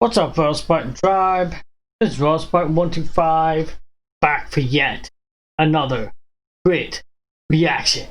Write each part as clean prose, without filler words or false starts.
What's up, Raw Spartan Tribe? This is Raw Spartan 125 back for yet another great reaction.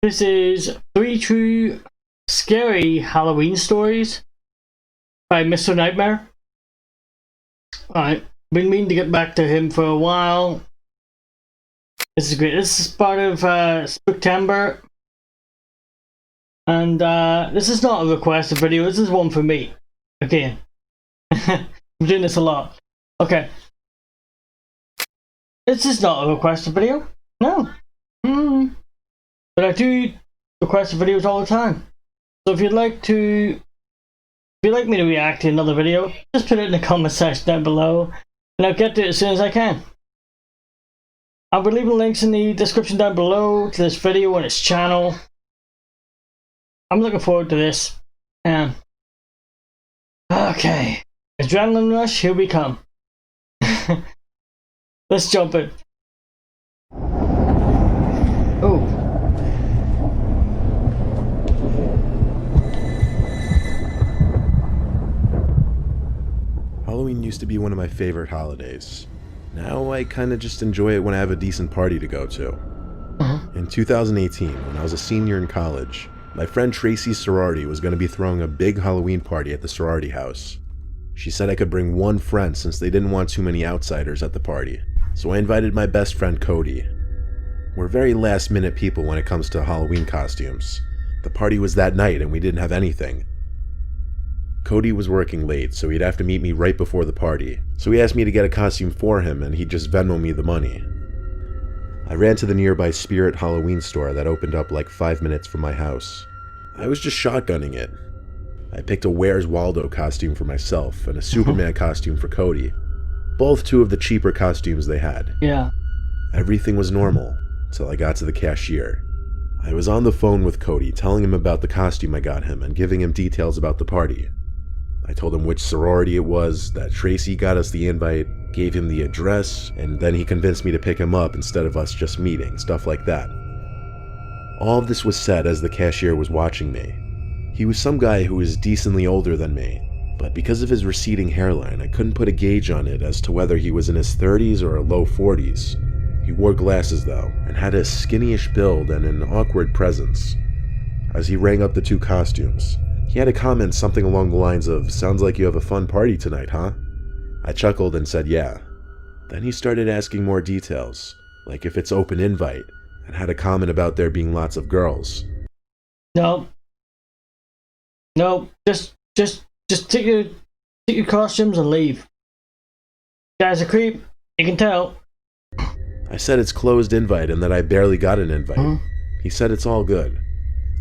This is 3 True Scary Halloween Stories by Mr. Nightmare. Alright, been meaning to get back to him for a while. This is great. This is part of Spooktember. And this is not a requested video, this is one for me. Again. I'm doing this a lot. Okay. This is not a requested video. No. But I do requested videos all the time. So if you'd like me to react to another video, just put it in the comment section down below and I'll get to it as soon as I can. I'll be leaving links in the description down below to this video and its channel. I'm looking forward to this. Okay. Adrenaline rush, here we come. Let's jump in. Oh. Halloween used to be one of my favorite holidays. Now I kinda just enjoy it when I have a decent party to go to. In 2018, when I was a senior in college, my friend Tracy's sorority was going to be throwing a big Halloween party at the sorority house. She said I could bring one friend since they didn't want too many outsiders at the party, so I invited my best friend Cody. We're very last minute people when it comes to Halloween costumes. The party was that night and we didn't have anything. Cody was working late, so he'd have to meet me right before the party, so he asked me to get a costume for him and he'd just Venmo me the money. I ran to the nearby Spirit Halloween store that opened up like 5 minutes from my house. I was just shotgunning it. I picked a Where's Waldo costume for myself and a Superman costume for Cody. Both two of the cheaper costumes they had. Yeah. Everything was normal until I got to the cashier. I was on the phone with Cody telling him about the costume I got him and giving him details about the party. I told him which sorority it was, that Tracy got us the invite, gave him the address, and then he convinced me to pick him up instead of us just meeting, stuff like that. All of this was said as the cashier was watching me. He was some guy who was decently older than me, but because of his receding hairline, I couldn't put a gauge on it as to whether he was in his 30s or low 40s. He wore glasses though, and had a skinny-ish build and an awkward presence. As he rang up the two costumes, he had a comment something along the lines of, "Sounds like you have a fun party tonight, huh?" I chuckled and said yeah. Then he started asking more details, like if it's open invite, and had a comment about there being lots of girls. No, just take your costumes and leave. Guy's a creep, you can tell. I said it's closed invite and that I barely got an invite. He said it's all good.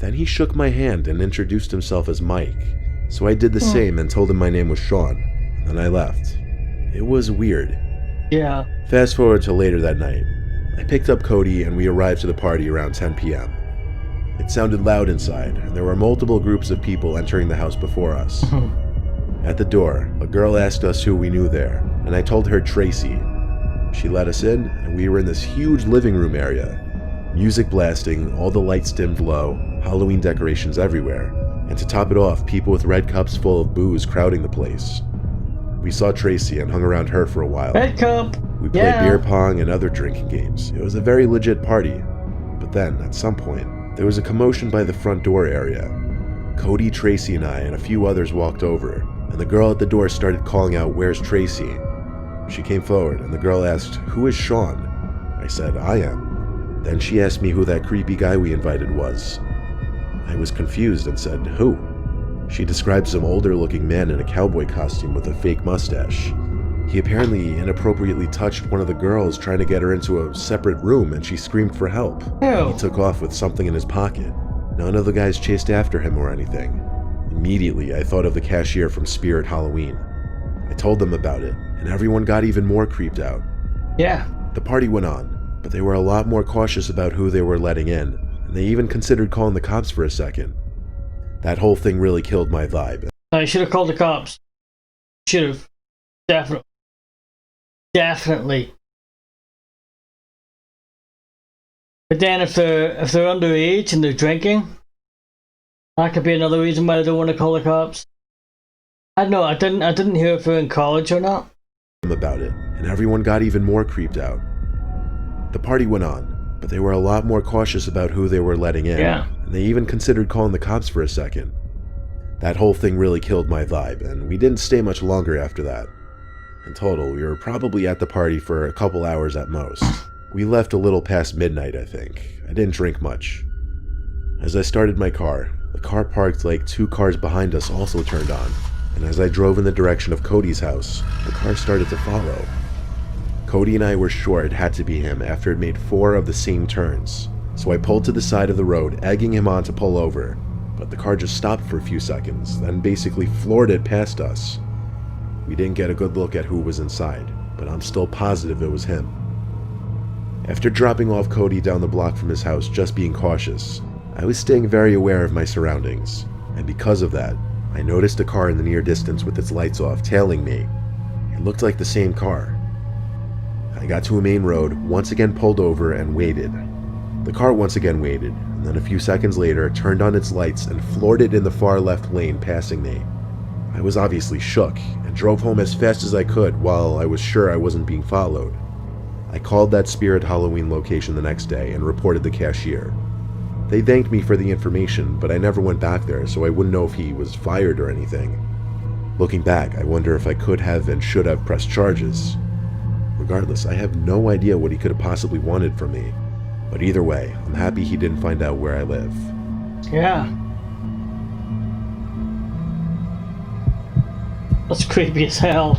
Then he shook my hand and introduced himself as Mike, so I did the same and told him my name was Sean, and I left. It was weird. Yeah. Fast forward to later that night. I picked up Cody and we arrived to the party around 10 p.m. It sounded loud inside, and there were multiple groups of people entering the house before us. At the door, a girl asked us who we knew there, and I told her Tracy. She let us in, and we were in this huge living room area. Music blasting, all the lights dimmed low, Halloween decorations everywhere, and to top it off, people with red cups full of booze crowding the place. We saw Tracy and hung around her for a while. Red cup! We played beer pong and other drinking games. It was a very legit party. But then, at some point, there was a commotion by the front door area. Cody, Tracy, and I and a few others walked over, and the girl at the door started calling out, "Where's Tracy?" She came forward, and the girl asked, "Who is Sean?" I said, "I am." Then she asked me who that creepy guy we invited was. I was confused and said, "Who?" She described some older-looking man in a cowboy costume with a fake mustache. He apparently inappropriately touched one of the girls, trying to get her into a separate room, and she screamed for help. Ew. He took off with something in his pocket. None of the guys chased after him or anything. Immediately, I thought of the cashier from Spirit Halloween. I told them about it, and everyone got even more creeped out. Yeah. The party went on, but they were a lot more cautious about who they were letting in, and they even considered calling the cops for a second. That whole thing really killed my vibe. I should have called the cops. Should have. Definitely. Definitely. But then if they're underage and they're drinking, that could be another reason why they don't want to call the cops. I know, I didn't hear if you're in college or not. About it, and everyone got even more creeped out. The party went on, but they were a lot more cautious about who they were letting in, Yeah. and they even considered calling the cops for a second. That whole thing really killed my vibe, and we didn't stay much longer after that. In total, we were probably at the party for a couple hours at most. We left a little past midnight, I think. I didn't drink much. As I started my car, the car parked like 2 cars behind us also turned on, and as I drove in the direction of Cody's house, the car started to follow. Cody and I were sure it had to be him after it made 4 of the same turns, so I pulled to the side of the road, egging him on to pull over, but the car just stopped for a few seconds, then basically floored it past us. We didn't get a good look at who was inside, but I'm still positive it was him. After dropping off Cody down the block from his house, just being cautious, I was staying very aware of my surroundings, and because of that, I noticed a car in the near distance with its lights off, tailing me. It looked like the same car. I got to a main road, once again pulled over and waited. The car once again waited, and then a few seconds later turned on its lights and floored it in the far left lane, passing me. I was obviously shook, and drove home as fast as I could while I was sure I wasn't being followed. I called that Spirit Halloween location the next day and reported the cashier. They thanked me for the information, but I never went back there, so I wouldn't know if he was fired or anything. Looking back, I wonder if I could have and should have pressed charges. Regardless, I have no idea what he could have possibly wanted from me. But either way, I'm happy he didn't find out where I live. Yeah. That's creepy as hell.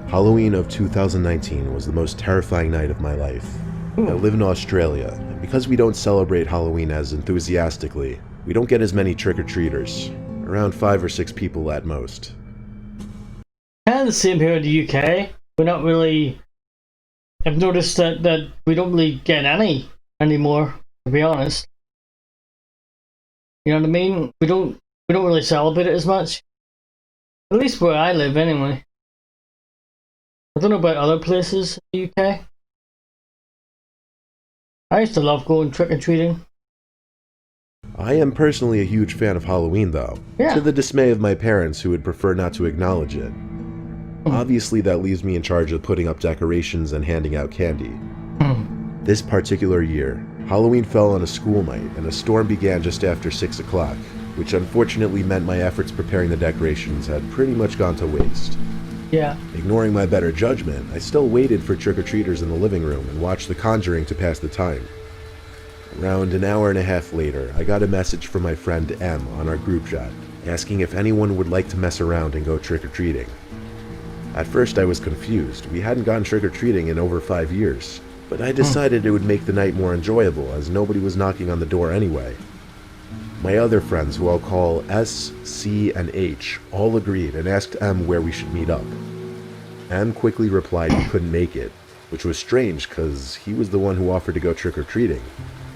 Halloween of 2019 was the most terrifying night of my life. I live in Australia, and because we don't celebrate Halloween as enthusiastically, we don't get as many trick-or-treaters. Around 5 or 6 people at most. Kind of the same here in the UK. We're not really... I've noticed that we don't really get any anymore, to be honest. You know what I mean? We don't really celebrate it as much. At least where I live, anyway. I don't know about other places in the UK. I used to love going trick-or-treating. I am personally a huge fan of Halloween, though, Yeah. to the dismay of my parents who would prefer not to acknowledge it. Obviously, that leaves me in charge of putting up decorations and handing out candy. This particular year, Halloween fell on a school night, and a storm began just after 6 o'clock, which unfortunately meant my efforts preparing the decorations had pretty much gone to waste. Yeah. Ignoring my better judgment, I still waited for trick-or-treaters in the living room and watched The Conjuring to pass the time. Around an hour and a half later, I got a message from my friend M on our group chat, asking if anyone would like to mess around and go trick-or-treating. At first I was confused. We hadn't gone trick-or-treating in over 5 years, but I decided it would make the night more enjoyable as nobody was knocking on the door anyway. My other friends, who I'll call S, C, and H, all agreed and asked M where we should meet up. M quickly replied he couldn't make it, which was strange because he was the one who offered to go trick-or-treating,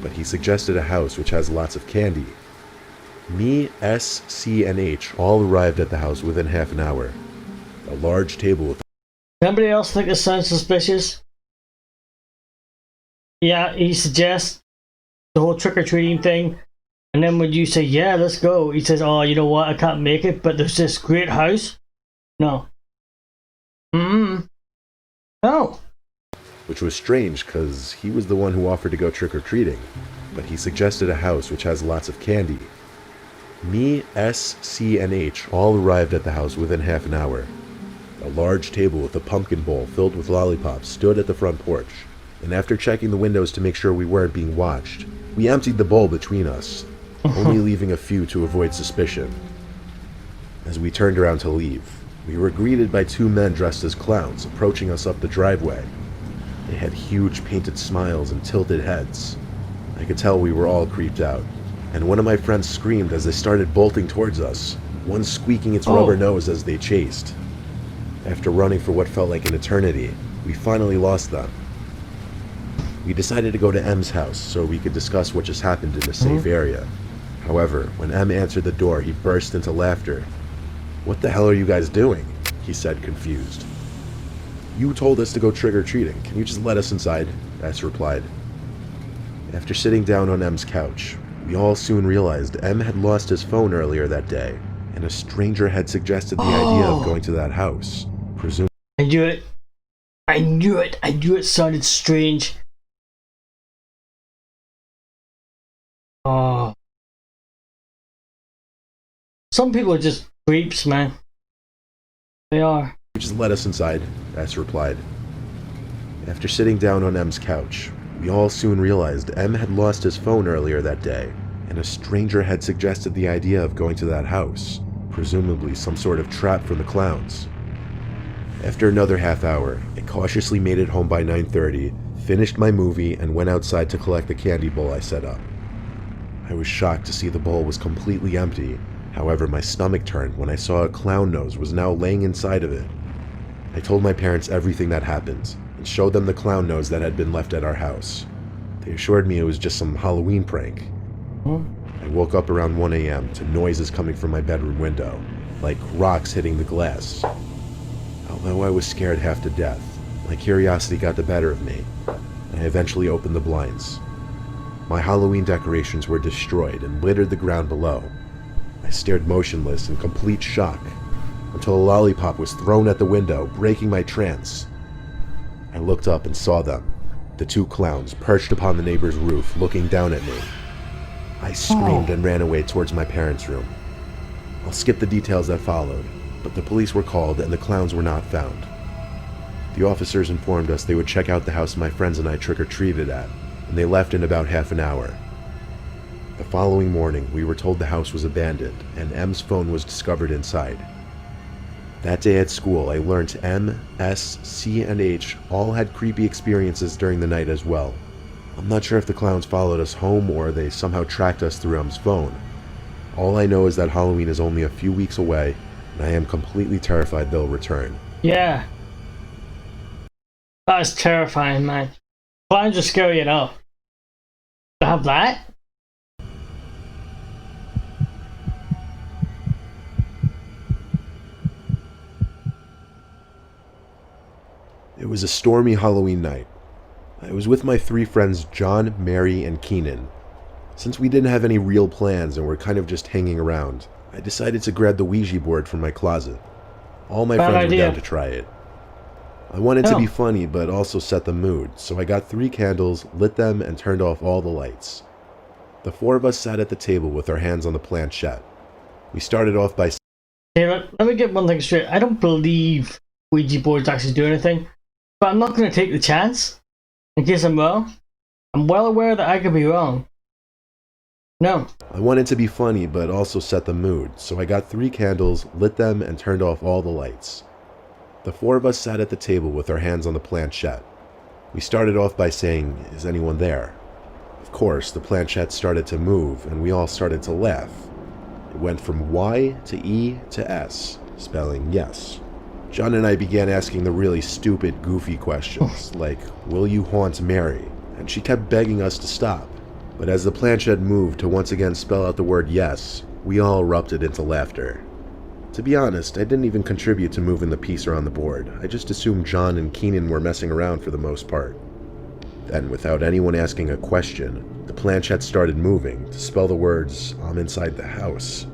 but he suggested a house which has lots of candy. Me, S, C, and H all arrived at the house within half an hour. A large table with... Anybody else think this sounds suspicious? Yeah, he suggests the whole trick-or-treating thing, and then when you say, yeah, let's go, he says, oh, you know what, I can't make it, but there's this great house. No. No. Which was strange because he was the one who offered to go trick-or-treating, but he suggested a house which has lots of candy. Me, S, C, and H all arrived at the house within half an hour. A large table with a pumpkin bowl filled with lollipops stood at the front porch, and after checking the windows to make sure we weren't being watched, we emptied the bowl between us, only leaving a few to avoid suspicion. As we turned around to leave, we were greeted by 2 men dressed as clowns approaching us up the driveway. They had huge painted smiles and tilted heads. I could tell we were all creeped out, and one of my friends screamed as they started bolting towards us, one squeaking its rubber nose as they chased. After running for what felt like an eternity, we finally lost them. We decided to go to M's house so we could discuss what just happened in a safe area. However, when M answered the door, he burst into laughter. "What the hell are you guys doing?" he said, confused. "You told us to go trick-or-treating. Can you just let us inside?" S replied. After sitting down on M's couch, We all soon realized M had lost his phone earlier that day, and a stranger had suggested the idea of going to that house, presumably. I knew it. I knew it. I knew it sounded strange. Oh. Some people are just creeps, man. They are. Just let us inside, S replied. After sitting down on M's couch, we all soon realized M had lost his phone earlier that day, and a stranger had suggested the idea of going to that house, presumably some sort of trap from the clowns. After another half hour, I cautiously made it home by 9:30, finished my movie, and went outside to collect the candy bowl I set up. I was shocked to see the bowl was completely empty. However, my stomach turned when I saw a clown nose was now laying inside of it. I told my parents everything that happened, and showed them the clown nose that had been left at our house. They assured me it was just some Halloween prank. I woke up around 1 a.m. to noises coming from my bedroom window, like rocks hitting the glass. Although I was scared half to death, my curiosity got the better of me, and I eventually opened the blinds. My Halloween decorations were destroyed and littered the ground below. I stared motionless in complete shock, until a lollipop was thrown at the window, breaking my trance. I looked up and saw them, the two clowns perched upon the neighbor's roof, looking down at me. I screamed and ran away towards my parents' room. I'll skip the details that followed, but the police were called and the clowns were not found. The officers informed us they would check out the house my friends and I trick-or-treated at, and they left in about half an hour. The following morning, we were told the house was abandoned, and M's phone was discovered inside. That day at school, I learned M, S, C, and H all had creepy experiences during the night as well. I'm not sure if the clowns followed us home or they somehow tracked us through M's phone. All I know is that Halloween is only a few weeks away, and I am completely terrified they'll return. Yeah. That is terrifying, man. Clowns are scary enough. To have that? It was a stormy Halloween night. I was with my three friends John, Mary, and Keenan. Since we didn't have any real plans and were kind of just hanging around, I decided to grab the Ouija board from my closet. All my friends were down to try it. I wanted to be funny but also set the mood, so I got 3 candles, lit them, and turned off all the lights. The 4 of us sat at the table with our hands on the planchette. We started off by Hey, let me get one thing straight. I don't believe Ouija boards actually do anything, but I'm not going to take the chance. In case I'm wrong. I'm well aware that I could be wrong. No. I wanted to be funny but also set the mood, so I got 3 candles, lit them, and turned off all the lights. The 4 of us sat at the table with our hands on the planchette. We started off by saying, "Is anyone there?" Of course, the planchette started to move and we all started to laugh. It went from Y to E to S, spelling yes. John and I began asking the really stupid, goofy questions, like, "Will you haunt Mary?" And she kept begging us to stop. But as the planchette moved to once again spell out the word yes, we all erupted into laughter. To be honest, I didn't even contribute to moving the piece around the board. I just assumed John and Keenan were messing around for the most part. Then, without anyone asking a question, the planchette started moving to spell the words, "I'm inside the house."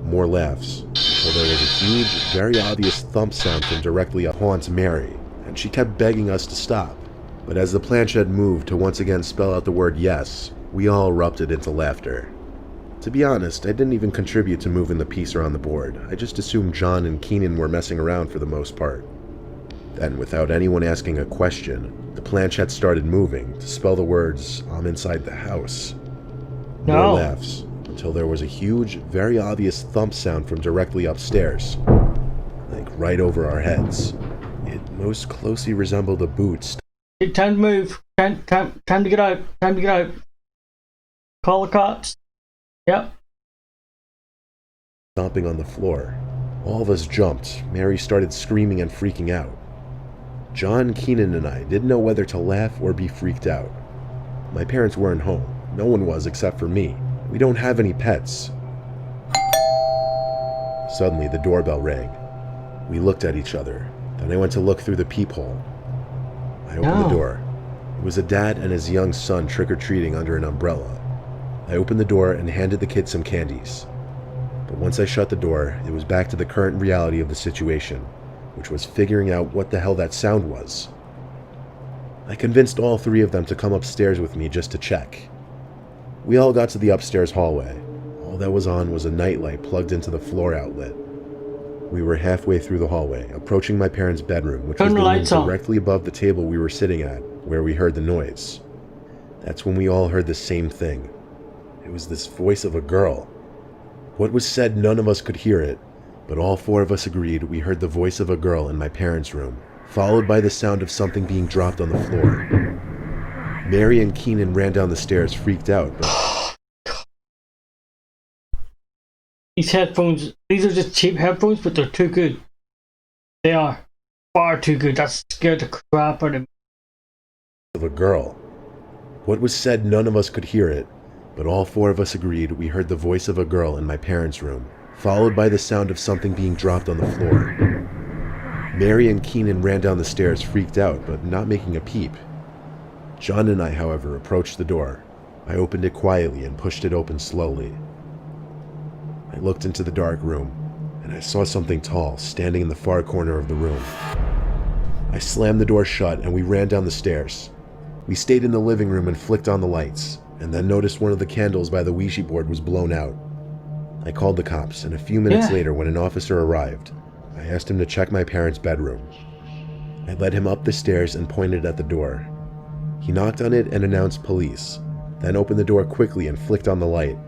More laughs, until there was a huge, very obvious thump sound from directly up Haunt Mary, and she kept begging us to stop. But as the planchette moved to once again spell out the word yes, we all erupted into laughter. To be honest, I didn't even contribute to moving the piece around the board. I just assumed John and Keenan were messing around for the most part. Then, without anyone asking a question, the planchette started moving to spell the words, "I'm inside the house." More laughs, until there was a huge, very obvious thump sound from directly upstairs, like right over our heads. It most closely resembled a boot. Time to move. Time to get out. Time to get out. Call the cops. Yep. Stomping on the floor. All of us jumped. Mary started screaming and freaking out. John, Keenan, and I didn't know whether to laugh or be freaked out. My parents weren't home. No one was except for me. We don't have any pets. Suddenly, the doorbell rang. We looked at each other. Then I went to look through the peephole. I opened the door. It was a dad and his young son trick-or-treating under an umbrella. I opened the door and handed the kid some candies. But once I shut the door, it was back to the current reality of the situation, which was figuring out what the hell that sound was. I convinced all three of them to come upstairs with me just to check. We all got to the upstairs hallway. All that was on was a nightlight plugged into the floor outlet. We were halfway through the hallway, approaching my parents' bedroom, which was the room directly above the table we were sitting at, where we heard the noise. That's when we all heard the same thing. It was this voice of a girl. What was said, none of us could hear it, but all four of us agreed we heard the voice of a girl in my parents' room, followed by the sound of something being dropped on the floor. Mary and Keenan ran down the stairs, freaked out, but... These headphones, these are just cheap headphones, but they're too good. They are far too good. That scared the crap out of me. Of a girl. What was said, none of us could hear it, but all four of us agreed we heard the voice of a girl in my parents' room, followed by the sound of something being dropped on the floor. Mary and Keenan ran down the stairs, freaked out, but not making a peep. John and I, however, approached the door. I opened it quietly and pushed it open slowly. I looked into the dark room, and I saw something tall standing in the far corner of the room. I slammed the door shut, and we ran down the stairs. We stayed in the living room and flicked on the lights, and then noticed one of the candles by the Ouija board was blown out. I called the cops, and a few minutes later, when an officer arrived, I asked him to check my parents' bedroom. I led him up the stairs and pointed at the door. He knocked on it and announced police, then opened the door quickly and flicked on the light.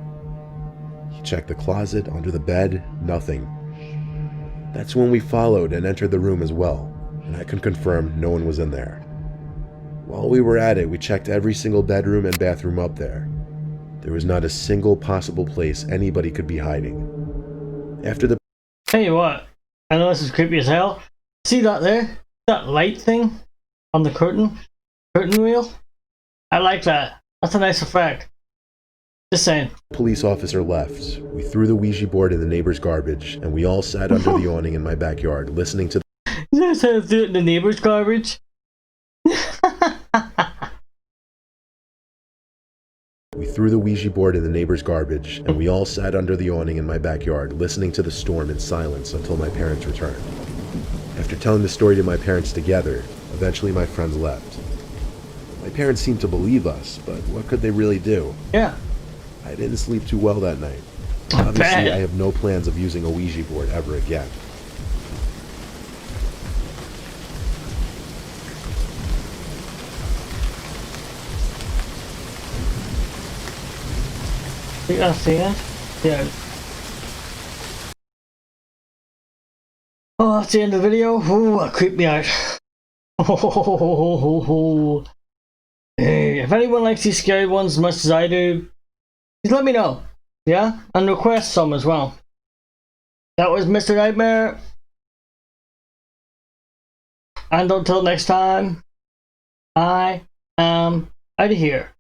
He checked the closet, under the bed, nothing. That's when we followed and entered the room as well, and I can confirm no one was in there. While we were at it, we checked every single bedroom and bathroom up there. There was not a single possible place anybody could be hiding. After the... Tell you what, I know this is creepy as hell. See that there? That light thing on the curtain wheel? I like that. That's a nice effect. Just saying. Police officer left. We threw the Ouija board in the neighbor's garbage, and we all sat under the awning in my backyard, listening to... That's how to do it in the neighbor's garbage? We threw the Ouija board in the neighbor's garbage, and we all sat under the awning in my backyard, listening to the storm in silence until my parents returned. After telling the story to my parents together, eventually my friends left. My parents seemed to believe us, but what could they really do? Yeah. I didn't sleep too well that night. Obviously, I have no plans of using a Ouija board ever again. You gotta see it? Yeah. Oh, that's the end of the video. Oh, that creeped me out. Hey, if anyone likes these scary ones as much as I do, please let me know. Yeah? And request some as well. That was Mr. Nightmare. And until next time, I am out of here.